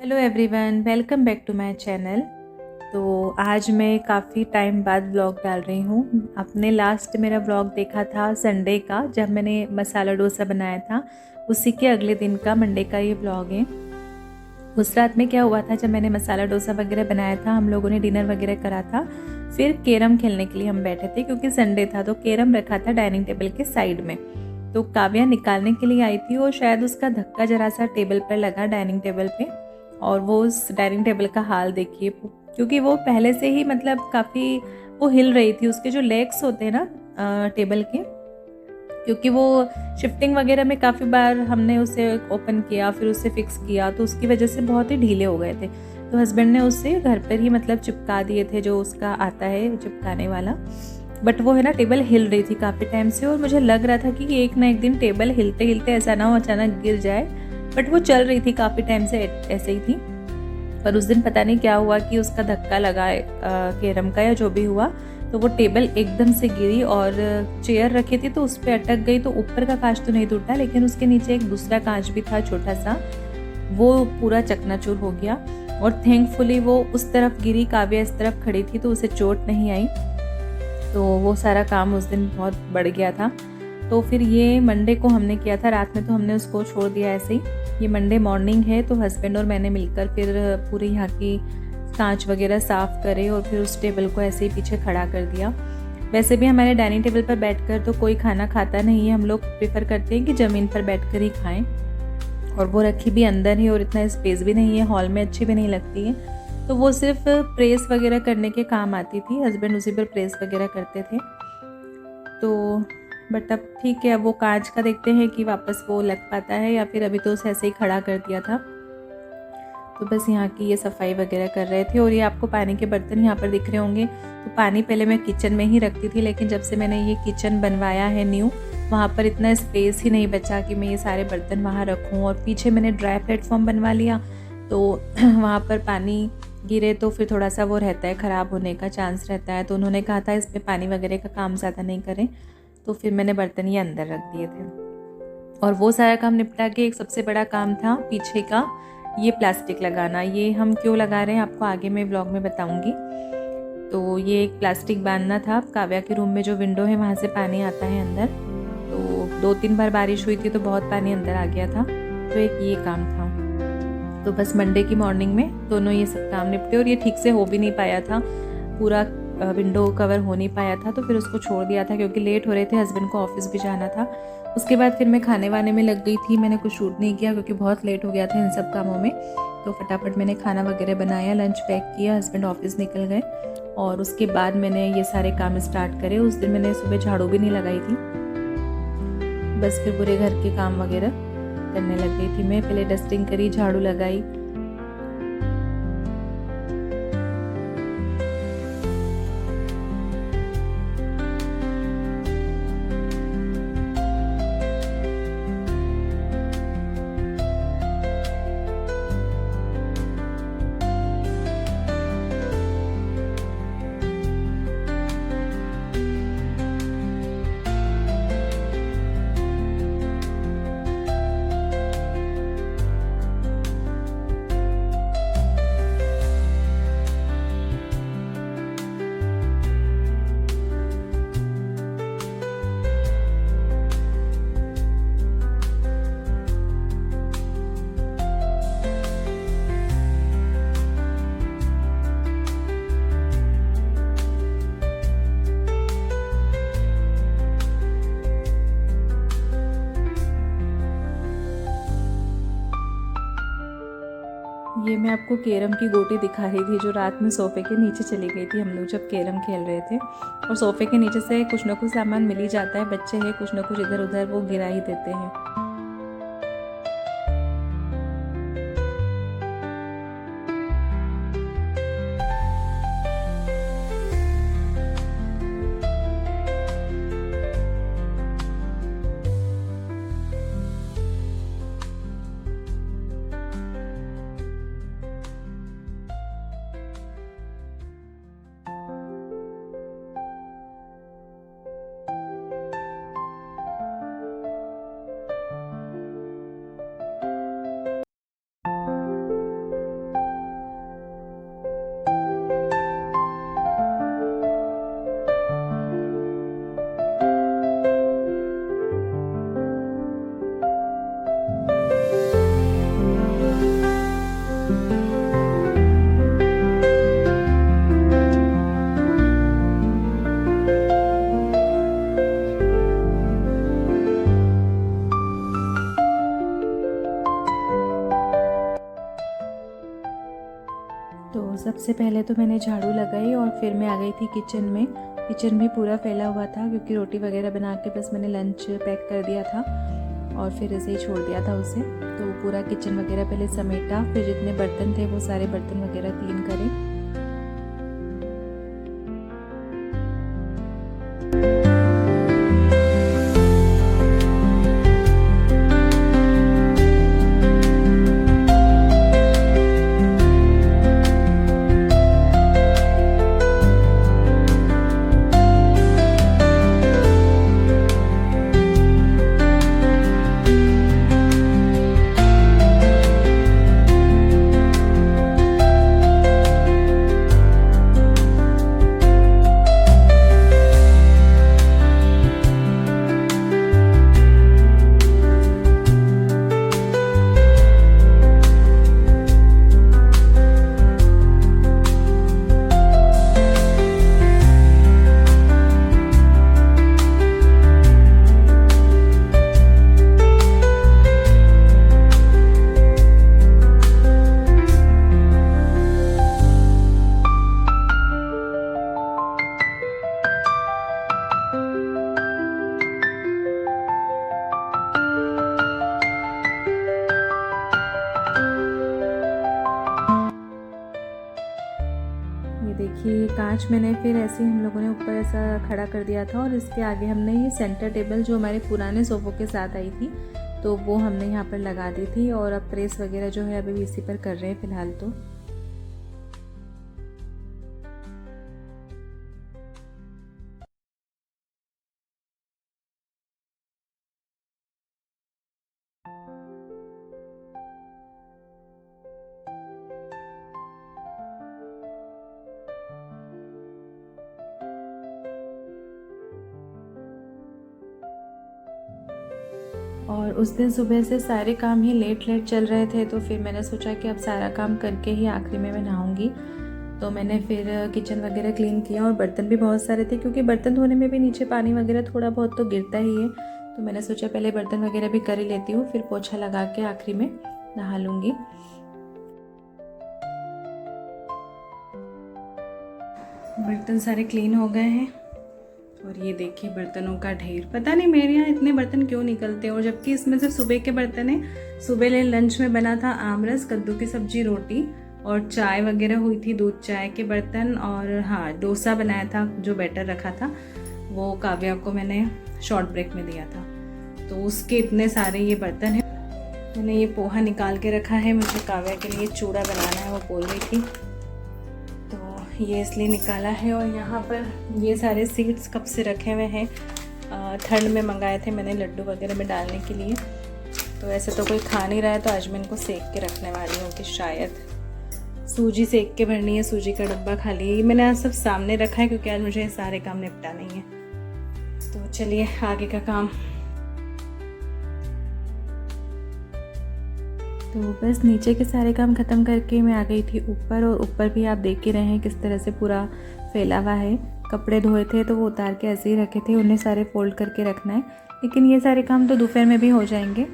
Hello everyone, welcome back to my channel. तो आज मैं काफ़ी टाइम बाद ब्लॉग डाल रही हूँ। आपने लास्ट मेरा ब्लॉग देखा था संडे का, जब मैंने मसाला डोसा बनाया था। उसी के अगले दिन का मंडे का ये ब्लॉग है। उस रात में क्या हुआ था, जब मैंने मसाला डोसा वगैरह बनाया था, हम लोगों ने डिनर वगैरह करा था। फिर कैरम खेलने के लिए हम बैठे थे क्योंकि संडे था, तो कैरम रखा था डाइनिंग टेबल के साइड में। तो काव्या निकालने के लिए आई थी और शायद उसका धक्का जरा सा टेबल पर लगा, डाइनिंग टेबल पे। और वो उस डाइनिंग टेबल का हाल देखिए, क्योंकि वो पहले से ही मतलब काफ़ी वो हिल रही थी। उसके जो लेग्स होते हैं ना टेबल के, क्योंकि वो शिफ्टिंग वगैरह में काफ़ी बार हमने उसे ओपन किया, फिर उसे फिक्स किया, तो उसकी वजह से बहुत ही ढीले हो गए थे। तो हस्बैंड ने उसे घर पर ही मतलब चिपका दिए थे, जो उसका आता है चिपकाने वाला। बट वो है ना, टेबल हिल रही थी काफ़ी टाइम से, और मुझे लग रहा था कि एक ना एक दिन टेबल हिलते हिलते ऐसा ना हो अचानक गिर जाए। बट वो चल रही थी काफ़ी टाइम से, ऐसे ही थी। पर उस दिन पता नहीं क्या हुआ कि उसका धक्का लगा कैरम का या जो भी हुआ, तो वो टेबल एकदम से गिरी और चेयर रखी थी तो उस पर अटक गई। तो ऊपर का कांच तो नहीं टूटा, लेकिन उसके नीचे एक दूसरा कांच भी था छोटा सा, वो पूरा चकनाचूर हो गया। और थैंकफुली वो उस तरफ गिरी, काव्या इस तरफ खड़ी थी, तो उसे चोट नहीं आई। तो वो सारा काम उस दिन बहुत बढ़ गया था। तो फिर ये मंडे को हमने किया था, रात में तो हमने उसको छोड़ दिया ऐसे ही। ये मंडे मॉर्निंग है, तो हस्बैंड और मैंने मिलकर फिर पूरे यहाँ की कांच वगैरह साफ़ करे और फिर उस टेबल को ऐसे ही पीछे खड़ा कर दिया। वैसे भी हमारे डाइनिंग टेबल पर बैठकर तो कोई खाना खाता नहीं है, हम लोग प्रेफर करते हैं कि ज़मीन पर बैठकर ही खाएं। और वो रखी भी अंदर है और इतना स्पेस भी नहीं है, हॉल में अच्छी भी नहीं लगती है। तो वो सिर्फ प्रेस वगैरह करने के काम आती थी, हस्बैंड उसी पर प्रेस वगैरह करते थे। तो बट अब ठीक है, अब वो कांच का देखते हैं कि वापस वो लग पाता है या फिर अभी तो उसे ऐसे ही खड़ा कर दिया था। तो बस यहाँ की ये सफाई वगैरह कर रहे थे। और ये आपको पानी के बर्तन यहाँ पर दिख रहे होंगे। तो पानी पहले मैं किचन में ही रखती थी, लेकिन जब से मैंने ये किचन बनवाया है न्यू, वहाँ पर इतना स्पेस ही नहीं बचा कि मैं ये सारे बर्तन वहाँ रखूँ। और पीछे मैंने ड्राई प्लेटफॉर्म बनवा लिया, तो वहाँ पर पानी गिरे तो फिर थोड़ा सा वो रहता है, ख़राब होने का चांस रहता है। तो उन्होंने कहा था इसमें पानी वगैरह का काम ज़्यादा नहीं करें, तो फिर मैंने बर्तन ये अंदर रख दिए थे। और वो सारा काम निपटा के एक सबसे बड़ा काम था पीछे का, ये प्लास्टिक लगाना। ये हम क्यों लगा रहे हैं आपको आगे मैं ब्लॉग में बताऊंगी। तो ये एक प्लास्टिक बांधना था। काव्या के रूम में जो विंडो है वहाँ से पानी आता है अंदर, तो 2-3 बार बारिश हुई थी तो बहुत पानी अंदर आ गया था। तो एक ये काम था। तो बस मंडे की मॉर्निंग में दोनों ये सब काम निपटे, और ये ठीक से हो भी नहीं पाया था, पूरा विंडो कवर हो नहीं पाया था। तो फिर उसको छोड़ दिया था क्योंकि लेट हो रहे थे, हस्बैंड को ऑफिस भी जाना था। उसके बाद फिर मैं खाने वाने में लग गई थी, मैंने कुछ शूट नहीं किया क्योंकि बहुत लेट हो गया था इन सब कामों में। तो फटाफट मैंने खाना वगैरह बनाया, लंच पैक किया, हस्बैंड ऑफिस निकल गए और उसके बाद मैंने ये सारे काम स्टार्ट करे। उस दिन मैंने सुबह झाड़ू भी नहीं लगाई थी, बस फिर पूरे घर के काम वगैरह करने लग गई थी मैं। पहले डस्टिंग करी, झाड़ू लगाई। ये मैं आपको कैरम की गोटी दिखा रही थी, जो रात में सोफ़े के नीचे चली गई थी हम लोग जब कैरम खेल रहे थे। और सोफ़े के नीचे से कुछ ना कुछ सामान मिल ही जाता है, बच्चे हैं कुछ ना कुछ इधर उधर वो गिरा ही देते हैं। सबसे पहले तो मैंने झाड़ू लगाई और फिर मैं आ गई थी किचन में। किचन भी पूरा फैला हुआ था क्योंकि रोटी वगैरह बना के बस मैंने लंच पैक कर दिया था और फिर ऐसे ही छोड़ दिया था उसे। तो पूरा किचन वगैरह पहले समेटा, फिर जितने बर्तन थे वो सारे बर्तन वगैरह क्लीन करे। देखिए कांच मैंने फिर ऐसे ही हम लोगों ने ऊपर ऐसा खड़ा कर दिया था और इसके आगे हमने ये सेंटर टेबल जो हमारे पुराने सोफ़ों के साथ आई थी तो वो हमने यहाँ पर लगा दी थी और अब प्रेस वगैरह जो है अभी इसी पर कर रहे हैं फ़िलहाल तो। और उस दिन सुबह से सारे काम ही लेट चल रहे थे तो फिर मैंने सोचा कि अब सारा काम करके ही आखिरी में मैं नहाऊंगी। तो मैंने फिर किचन वगैरह क्लीन किया और बर्तन भी बहुत सारे थे क्योंकि बर्तन धोने में भी नीचे पानी वगैरह थोड़ा बहुत तो गिरता ही है। तो मैंने सोचा पहले बर्तन वगैरह भी कर ही लेती हूँ, फिर पोछा लगा के आखिरी में नहा लूँगी। बर्तन सारे क्लीन हो गए हैं और ये देखिए बर्तनों का ढेर। पता नहीं मेरे यहाँ इतने बर्तन क्यों निकलते हैं, और जबकि इसमें सिर्फ सुबह के बर्तन है। सुबह लंच में बना था आमरस, कद्दू की सब्जी, रोटी और चाय वगैरह हुई थी, दूध चाय के बर्तन। और हाँ, डोसा बनाया था जो बैटर रखा था वो काव्या को मैंने शॉर्ट ब्रेक में दिया था, तो उसके इतने सारे ये बर्तन हैं। मैंने ये पोहा निकाल के रखा है, मुझे काव्या के लिए चूड़ा बनाना है, वो बोल रही थी तो ये इसलिए निकाला है। और यहाँ पर ये सारे सीड्स कब से रखे हुए हैं, ठंड में मंगाए थे मैंने लड्डू वगैरह में डालने के लिए। तो ऐसे तो कोई खा नहीं रहा है तो आज मैं इनको सेक के रखने वाली हूँ कि शायद सूजी सेक के भरनी है। सूजी का डब्बा खाली है, ये मैंने आज सब सामने रखा है क्योंकि आज मुझे सारे काम निपटा नहीं है। तो चलिए आगे का काम। तो बस नीचे के सारे काम ख़त्म करके मैं आ गई थी ऊपर, और ऊपर भी आप देख ही रहे हैं किस तरह से पूरा फैला हुआ है। कपड़े धोए थे तो वो उतार के ऐसे ही रखे थे, उन्हें सारे फोल्ड करके रखना है, लेकिन ये सारे काम तो दोपहर में भी हो जाएंगे।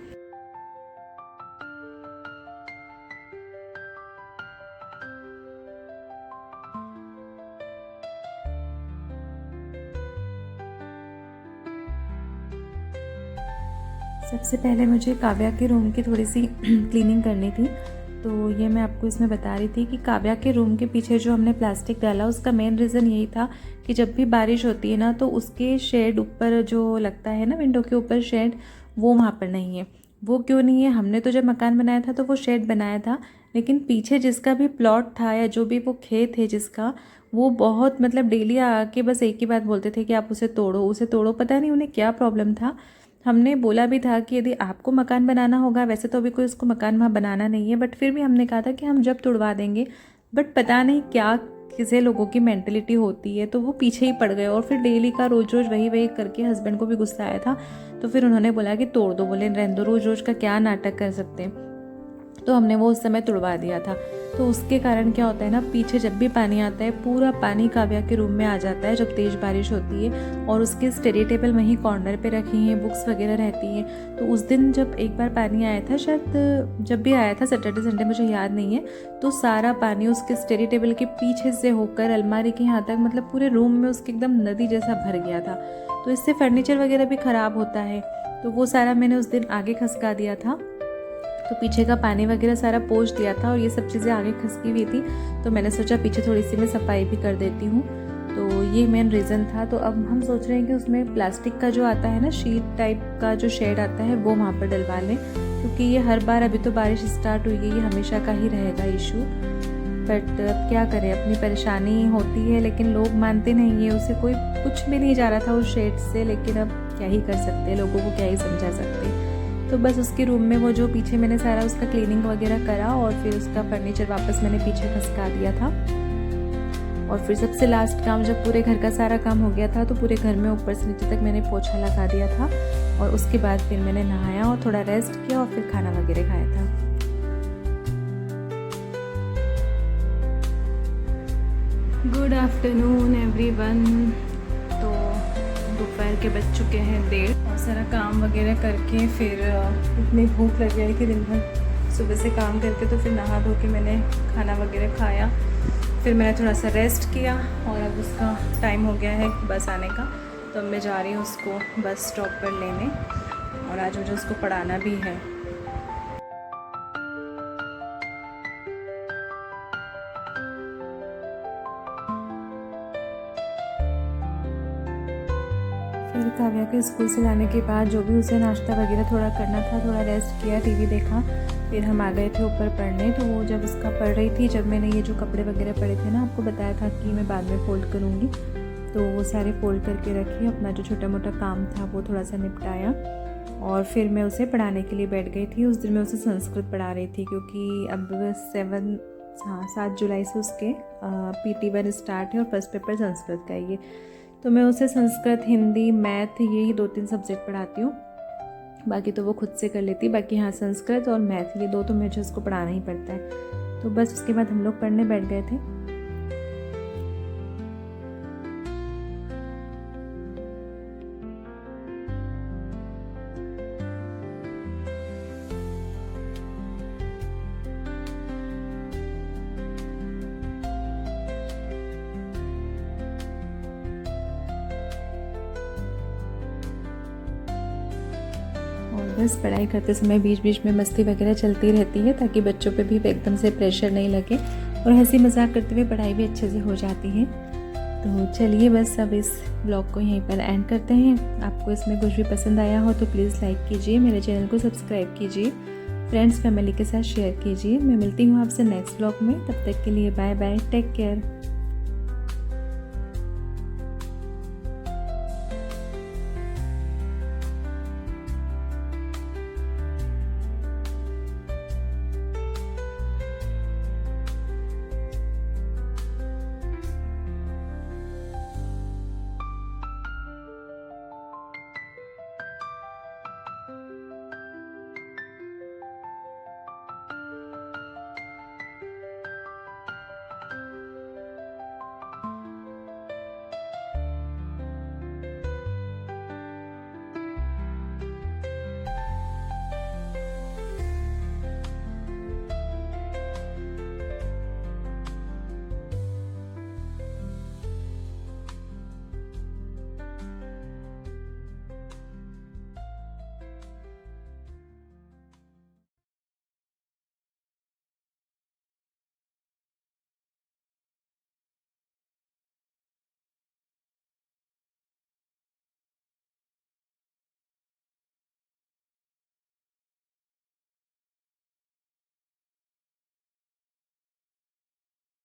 सबसे पहले मुझे काव्या के रूम की थोड़ी सी क्लीनिंग करनी थी। तो ये मैं आपको इसमें बता रही थी कि काव्या के रूम के पीछे जो हमने प्लास्टिक डाला उसका मेन रीज़न यही था कि जब भी बारिश होती है ना तो उसके शेड ऊपर जो लगता है ना, विंडो के ऊपर शेड, वो वहाँ पर नहीं है। वो क्यों नहीं है, हमने तो जब मकान बनाया था तो वो शेड बनाया था, लेकिन पीछे जिसका भी प्लॉट था या जो भी वो खेत है जिसका, वो बहुत मतलब डेली आके बस एक ही बात बोलते थे कि आप उसे तोड़ो उसे तोड़ो। पता नहीं उन्हें क्या प्रॉब्लम था। हमने बोला भी था कि यदि आपको मकान बनाना होगा, वैसे तो अभी कोई उसको मकान वहाँ बनाना नहीं है, बट फिर भी हमने कहा था कि हम जब तुड़वा देंगे, बट पता नहीं क्या किसी लोगों की मेंटलिटी होती है, तो वो पीछे ही पड़ गए। और फिर डेली का रोज़ रोज़ वही करके हस्बैंड को भी गुस्सा आया था, तो फिर उन्होंने बोला कि तोड़ दो। बोले रहने दो, रोज़ रोज़ का क्या नाटक कर सकते हैं। तो हमने वो उस समय तुड़वा दिया था। तो उसके कारण क्या होता है ना, पीछे जब भी पानी आता है पूरा पानी काव्या के रूम में आ जाता है जब तेज़ बारिश होती है। और उसके स्टडी टेबल वहीं कॉर्नर पे रखी हैं, बुक्स वगैरह रहती हैं। तो उस दिन जब एक बार पानी आया था, शायद जब भी आया था सैटरडे संडे, मुझे याद नहीं है, तो सारा पानी उसके स्टडी टेबल के पीछे से होकर अलमारी के यहाँ तक, मतलब पूरे रूम में उसके एकदम नदी जैसा भर गया था। तो इससे फर्नीचर वगैरह भी ख़राब होता है। तो वो सारा मैंने उस दिन आगे खसका दिया था। तो पीछे का पानी वगैरह सारा पोंछ दिया था और ये सब चीज़ें आगे खसकी हुई थी। तो मैंने सोचा पीछे थोड़ी सी मैं सफाई भी कर देती हूँ। तो ये मेन रीज़न था। तो अब हम सोच रहे हैं कि उसमें प्लास्टिक का जो आता है ना, शीट टाइप का जो शेड आता है, वो वहाँ पर डलवा लें, क्योंकि ये हर बार, अभी तो बारिश स्टार्ट हुई है, ये हमेशा का ही रहेगा इशू। बट अब क्या करें, अपनी परेशानी होती है, लेकिन लोग मानते नहीं है। उसे कोई कुछ भी नहीं जा रहा था उस शेड से, लेकिन अब क्या ही कर सकते, लोगों को क्या ही समझा सकते। तो बस उसके रूम में वो जो पीछे मैंने सारा उसका क्लीनिंग वगैरह करा और फिर उसका फर्नीचर वापस मैंने पीछे खसका दिया था। और फिर सबसे लास्ट काम, जब पूरे घर का सारा काम हो गया था, तो पूरे घर में ऊपर से नीचे तक मैंने पोछा लगा दिया था। और उसके बाद फिर मैंने नहाया और थोड़ा रेस्ट किया और फिर खाना वगैरह खाया था। Good afternoon everyone. तो दोपहर के बज चुके हैं 1:30 और सारा काम वगैरह करके फिर इतनी भूख लग गई कि दिन भर सुबह से काम करके, तो फिर नहा धो के मैंने खाना वगैरह खाया। फिर मैंने थोड़ा सा रेस्ट किया और अब उसका टाइम हो गया है बस आने का। तो अब मैं जा रही हूँ उसको बस स्टॉप पर लेने, और आज मुझे उसको पढ़ाना भी है। फिर काव्या के स्कूल से लाने के बाद जो भी उसे नाश्ता वगैरह थोड़ा करना था, थोड़ा रेस्ट किया, टीवी देखा। फिर हम आ गए थे ऊपर पढ़ने। तो वो जब उसका पढ़ रही थी, जब मैंने ये जो कपड़े वगैरह पड़े थे ना, आपको बताया था कि मैं बाद में फ़ोल्ड करूँगी, तो वो सारे फ़ोल्ड करके रखे। अपना जो छोटा मोटा काम था वो थोड़ा सा निपटाया और फिर मैं उसे पढ़ाने के लिए बैठ गई थी। उस दिन मैं उसे संस्कृत पढ़ा रही थी, क्योंकि अब 7 जुलाई से उसके PT1 स्टार्ट है और फर्स्ट पेपर संस्कृत का है ये। तो मैं उसे संस्कृत, हिंदी, मैथ, यही 2-3 सब्जेक्ट पढ़ाती हूँ। बाकी तो वो खुद से कर लेती। बाकी हाँ, संस्कृत और मैथ, ये 2 तो मुझे उसको पढ़ाना ही पड़ता है। तो बस उसके बाद हम लोग पढ़ने बैठ गए थे। और बस पढ़ाई करते समय बीच बीच में मस्ती वगैरह चलती रहती है, ताकि बच्चों पे भी एकदम से प्रेशर नहीं लगे और हंसी मजाक करते हुए पढ़ाई भी अच्छे से हो जाती है। तो चलिए बस अब इस ब्लॉग को यहीं पर एंड करते हैं। आपको इसमें कुछ भी पसंद आया हो तो प्लीज़ लाइक कीजिए, मेरे चैनल को सब्सक्राइब कीजिए, फ्रेंड्स फैमिली के साथ शेयर कीजिए। मैं मिलती हूँ आपसे नेक्स्ट ब्लॉग में। तब तक के लिए बाय बाय, टेक केयर।